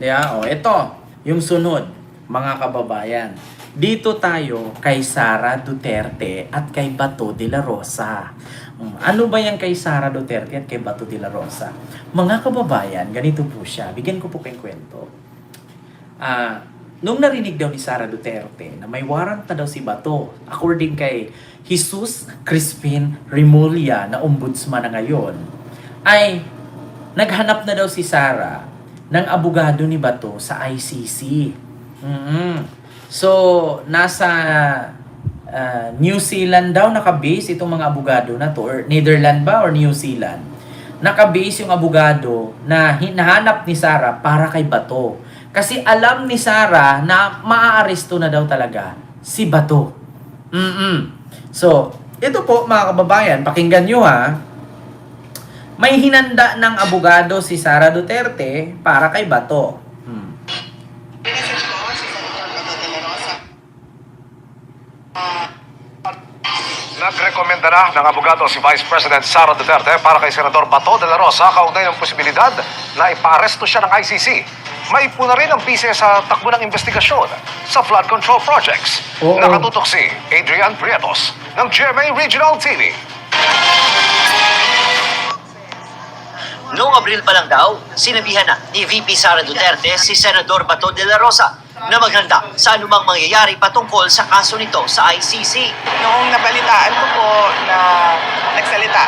Yeah, o ito, yung sunod, mga kababayan. Dito tayo kay Sara Duterte at kay Bato de la Rosa. Ano ba yan kay Sara Duterte at kay Bato de la Rosa? Mga kababayan, ganito po siya. Bigyan ko po kayong kwento. Nung narinig daw ni Sara Duterte na may warrant na daw si Bato, according kay Jesus Crispin Remulla na ombudsman na ngayon, ay naghanap na daw si Sara ng abogado ni Bato sa ICC. So, nasa New Zealand daw nakabase itong mga abogado na to, or Netherlands ba or New Zealand. Nakabase yung abogado na hinahanap ni Sara para kay Bato. Kasi alam ni Sara na maaaresto na daw talaga si Bato. So, ito po mga kababayan, pakinggan nyo ha. May hinanda ng abogado si Sara Duterte para kay Bato. Nagrekomenda na ng abogado si Vice President Sara Duterte para kay Senador Bato de la Rosa kaugnay ng posibilidad na ipaaresto siya ng ICC. May puna rin ang bise sa takbo ng investigasyon sa flood control projects. Oo. Nakatutok si Adrian Prietos ng GMA Regional TV. Noong Abril pa lang daw, sinabihan na ni VP Sara Duterte si Senador Bato de la Rosa na maghanda sa anumang mangyayari patungkol sa kaso nito sa ICC. Noong nabalitaan ko po na nagsalita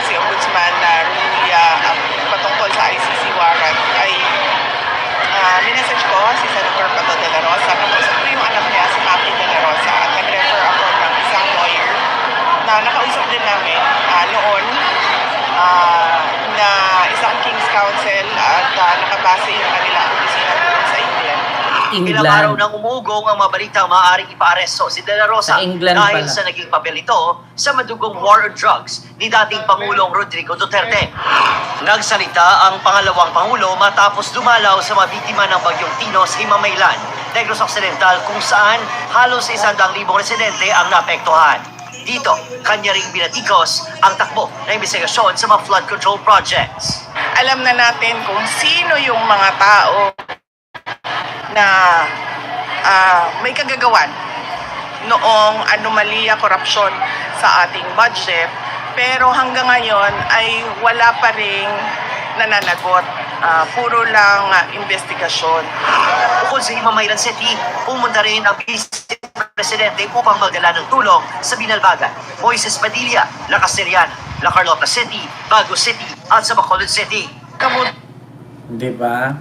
si Ombudsman na Remulla patungkol sa ICC warrant ay minessage ko si Senator Bato de la Rosa. Nakausap ko yung anak niya, si Maki de la Rosa, at nag-refer ako ng isang lawyer na nakausap din namin noon na isang King's Counsel at nakabase yung kanilang opisina doon sa England. Ilang araw nang umuugong ang mga balitang maaaring ipaaresto si De La Rosa Sa England dahil pala. sa naging papel ito sa madugong war on drugs ni dating Pangulong Rodrigo Duterte. Nagsalita ang pangalawang Pangulo matapos dumalaw sa mga biktima ng bagyong Tino sa Himamaylan, Negros Occidental, kung saan halos 100,000 residente ang naapektuhan. Dito, kanya ring binatikos ang takbo na investigasyon sa mga flood control projects. Alam na natin kung sino yung mga tao na may kagagawan noong anomalya, korupsyon sa ating budget, pero hanggang ngayon ay wala pa ring nananagot. Puro lang investigasyon. Bukod sa Himamaylan City, pumunta rin ang Vice Presidente upang magdala ng tulong sa Binalbagan, Moises Padilla, La Caseriana, La Carlota City, Bago City at sa Bacolod City. Di ba?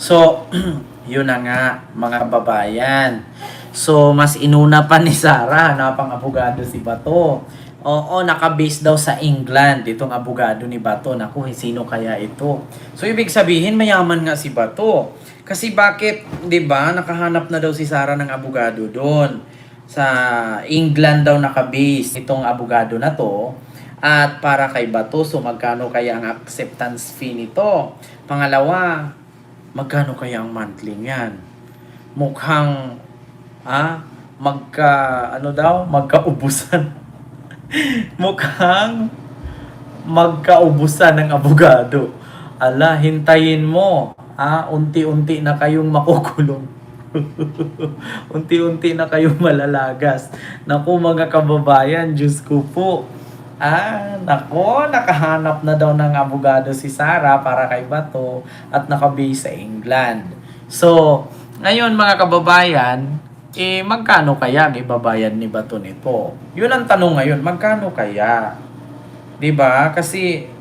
So, yun na nga, mga kababayan. So, mas inuna pa ni Sara na pang abogado si Bato. Oo, nakabase daw sa England itong abogado ni Bato. Naku, sino kaya ito? So, ibig sabihin, mayaman nga si Bato. Kasi bakit, di ba, nakahanap na daw si Sara ng abogado doon. Sa England daw nakabase itong abogado na to. At para kay Bato, so magkano kaya ang acceptance fee nito? Pangalawa, magkano kaya ang monthly niyan? Mukhang, magkaubusan. Mukhang magkaubusan ng abogado. Ala, hintayin mo. Unti-unti na kayong makukulong. Unti-unti na kayong malalagas. Naku mga kababayan, Diyos ko po. Nako, nakahanap na daw ng abogado si Sara para kay Bato at nakabase sa England. So, ngayon mga kababayan, magkano kaya ang ibabayad ni Bato nito? Yun ang tanong ngayon, magkano kaya? 'Di ba? Kasi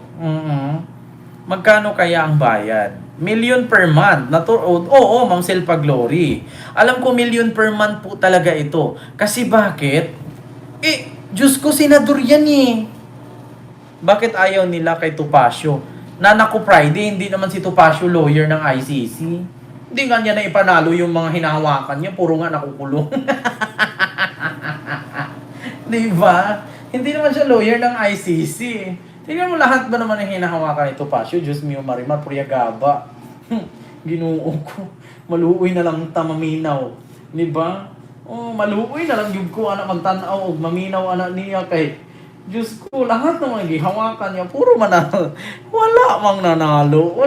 magkano kaya ang bayad? Million per month. Oo, Ma'am Selpa Glory. Alam ko million per month po talaga ito. Kasi bakit? Diyos ko, senador yan eh. Bakit ayaw nila kay Topacio? Naku Friday, hindi naman si Topacio lawyer ng ICC. Hindi nga niya na ipanalo yung mga hinahawakan niya. Puro nga nakukulong. Di ba? Hindi naman siya lawyer ng ICC. Tingnan mo lahat ba naman ang hinahawakan ni Topacio? Diyos mio, Marimar, Puriagaba. Ginoo ko. Maluoy na lang tamaminaw. Di ba? Maluoy na lang yung ko anak magtanaw o maminaw anak niya kay Diyos ko, lahat ng mga gihawakan niya, puro manalo. Wala mang nanalo.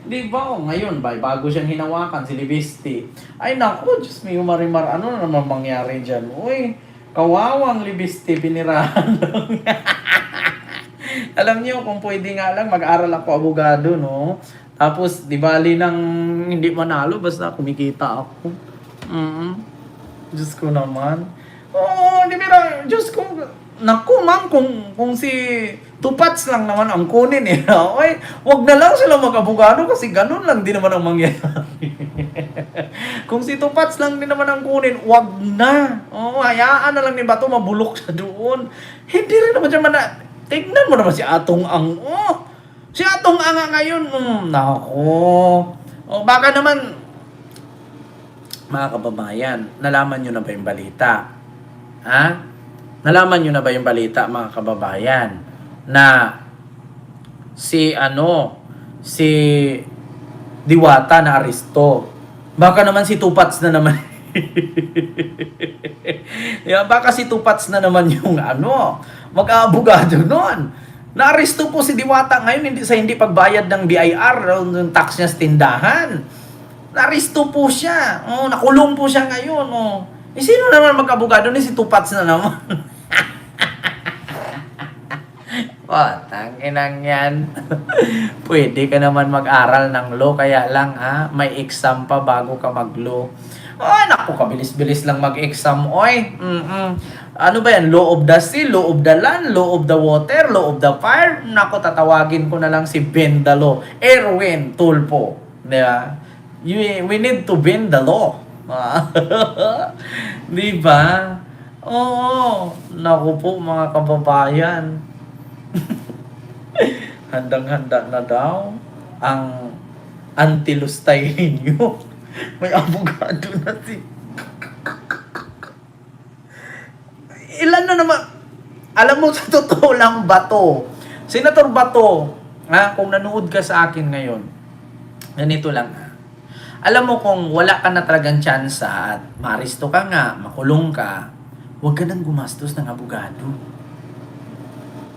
Di ba? O, ngayon, bago siyang hinawakan, si Libiste. Ay, naku, Diyos may marimar, ano na naman mangyari dyan? Uy, kawawang Libiste, pinirahan lang. Alam niyo, kung pwede nga lang, mag-aral ako abogado, no? Tapos, di bali nang hindi manalo, basta kumikita ako. Diyos ko naman. Oo, di ba? Diyos ko, naku, ma'am, kung si Tupats lang naman ang kunin eh. Oy, wag na lang sila mag-abogado kasi ganun lang din naman ang mangyayari. Kung si Tupats lang din naman ang kunin, wag na. Oh, hayaan na lang ni Bato mabulok siya doon. Hindi rin naman siya tignan mo naman si Atong Ang. Oh, si Atong Ang ngayon. Nako. Oh, baka naman mga kababayan, nalaman nyo na ba yung balita? Ha? Nalaman nyo na ba yung balita, mga kababayan? Na si Diwata na aresto. Baka naman si Tupats na naman. Yeah, baka si Tupats na naman yung mag-aabogado noon. Na-aresto po si Diwata ngayon hindi pagbayad ng BIR, ng tax niya sa tindahan. Na-aresto po siya. Oh, nakulong po siya ngayon. Oh. Sino naman mag-abogado ni si Tupats na naman? Tanginang yan. Pwede ka naman mag-aral ng law, kaya lang may exam pa bago ka mag-law. Naku, kabilis-bilis lang mag-exam, oy. Ano ba yan? Law of the sea, law of the land, law of the water, law of the fire. Naku, tatawagin ko na lang si Ben the Law. Erwin Tulfo. Diba? We need to bend the law. Diba? Oo. Naku po, mga kababayan. Handang-handa na daw ang antilustay ninyo. May abogado na si... Ilan na naman... Alam mo, sa totoo lang, Bato. Senator Bato, kung nanood ka sa akin ngayon, ganito lang Alam mo, kung wala ka na talagang tsansa at maristo ka nga, makulong ka, huwag ka nang gumastos ng abogado.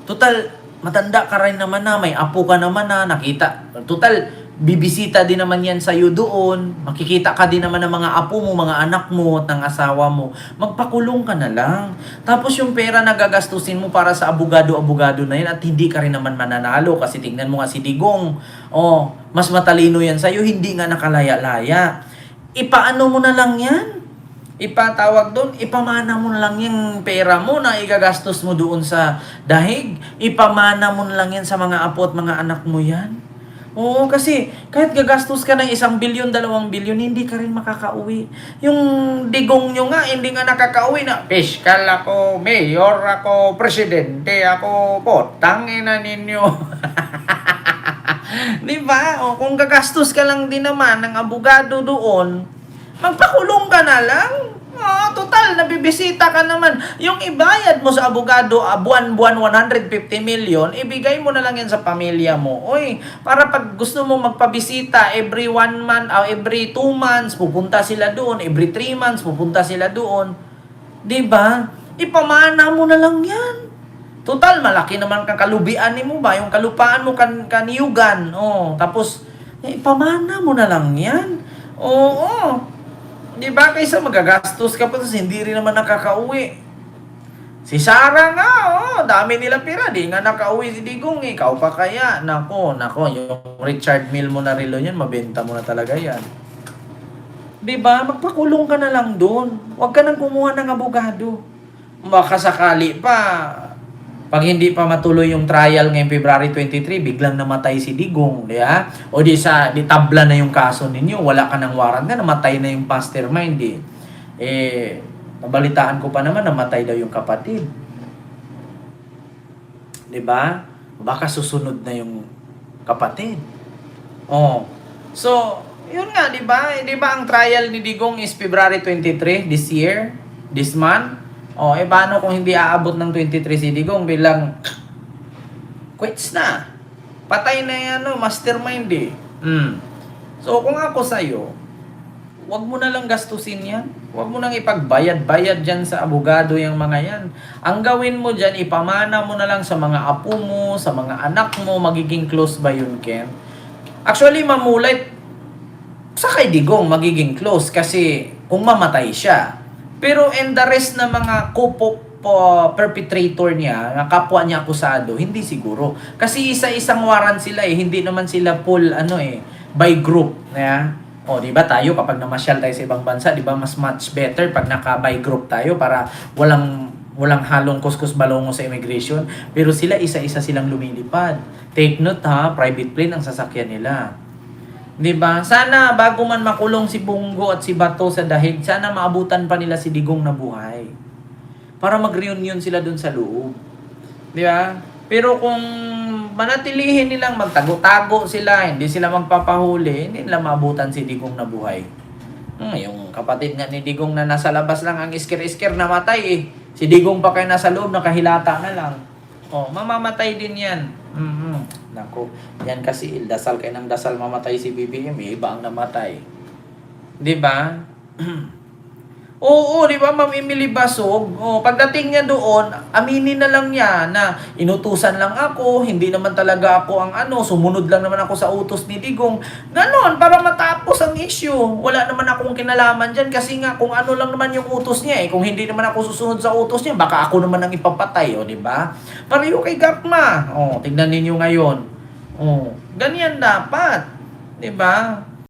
Total, matanda ka rin naman na, may apo ka naman na, nakita. Total, bibisita din naman yan sa'yo doon. Makikita ka din naman ng mga apo mo, mga anak mo, at ng asawa mo. Magpakulong ka na lang. Tapos yung pera na gagastusin mo para sa abogado-abogado na yan at hindi ka rin naman mananalo. Kasi tignan mo nga si Digong. Mas matalino yan sa'yo, hindi nga nakalaya-laya. Ipaano mo na lang yan? Ipatawag doon, ipamana mo na lang yung pera mo na igagastos mo doon sa dahig. Ipamana mo na lang yan sa mga apo at mga anak mo yan. Oo, kasi kahit gagastos ka ng 1 bilyon, 2 bilyon, hindi ka rin makakauwi. Yung Digong nyo nga, hindi nga nakakauwi na, piskal ako, mayor ako, presidente ako, tangina ninyo. Di ba? Kung gagastos ka lang din naman ng abogado doon, magpakulong ka na lang. Total, nabibisita ka naman. Yung ibayad mo sa abogado, buwan-buwan 150 million, ibigay mo na lang yan sa pamilya mo. Oy, para pag gusto mo magpabisita, every 1 month, every 2 months, pupunta sila doon. Every 3 months, pupunta sila doon. Diba? Ipamana mo na lang yan. Total, malaki naman kang kalubian mo ba? Yung kalupaan mo kaniyugan. Tapos, ipamana mo na lang yan. Oo. Diba? Kaysa magagastos ka pa, hindi rin naman nakakauwi. Si Sara nga, dami nila pira. Di nga nakauwi si Digong. Ikaw pa kaya? Nako, yung Richard Mille mo na relo yan, mabenta mo na talaga yan. Diba? Magpakulong ka na lang doon. Huwag ka nang kumuha ng abogado. Baka sakali pa, pag hindi pa matuloy yung trial ngayong February 23, biglang namatay si Digong, di ba? O di tabla na yung kaso ninyo, wala ka ng warrant na, namatay na yung mastermind, nabalitaan ko pa naman, namatay daw yung kapatid. Di ba? Baka susunod na yung kapatid. So, yun nga, di ba? Di ba ang trial ni Digong is February 23 this year, this month? Paano kung hindi aabot ng 23 si Digong, bilang quits na. Patay na yan, mastermind So, kung ako sa'yo, wag mo na lang gastusin yan. Wag mo nang ipagbayad-bayad dyan sa abogado yung mga yan. Ang gawin mo dyan, ipamana mo na lang sa mga apo mo, sa mga anak mo, magiging close ba yun, Ken? Actually, Mamulay, sa kay Digong magiging close kasi kung mamatay siya. Pero and the rest na mga perpetrator niya, na kapwa niya akusado, hindi siguro. Kasi isa-isang warrant sila eh, hindi naman sila full by group. O, di ba tayo kapag namasyal tayo sa ibang bansa, di ba mas much better pag naka-by group tayo para walang halong kuskus balongo sa immigration. Pero sila isa-isa silang lumilipad. Take note ha, private plane ang sasakyan nila. 'Di ba? Sana bago man makulong si Bongo at si Bato sa dahig, sana maabutan pa nila si Digong na buhay. Para mag-reunion sila dun sa loob. 'Di ba? Pero kung manatilihin nilang magtago-tago sila, hindi sila magpapahuli, hindi nila maabutan si Digong na buhay. Yung kapatid nga ni Digong na nasa labas lang ang iskir-iskir namatay eh. Si Digong pa kayo nasa loob, nakahilata na lang. Mamamatay din yan. Nako, yan kasi dasal kayo ng dasal mamatay si BBM, iba ang namatay. 'Di ba? Oo, 'di ba, Ma'am Emily Basog? Pagdating niya doon, aminin na lang niya na inutusan lang ako, hindi naman talaga ako ang sumunod lang naman ako sa utos ni Digong. Ganon, para matapos ang issue. Wala naman akong kinalaman dyan kasi nga kung ano lang naman yung utos niya eh. Kung hindi naman ako susunod sa utos niya, baka ako naman ang ipapatay, 'di ba? Pareho kay Gakma. Tignan ninyo ngayon. Ganyan dapat, 'di ba?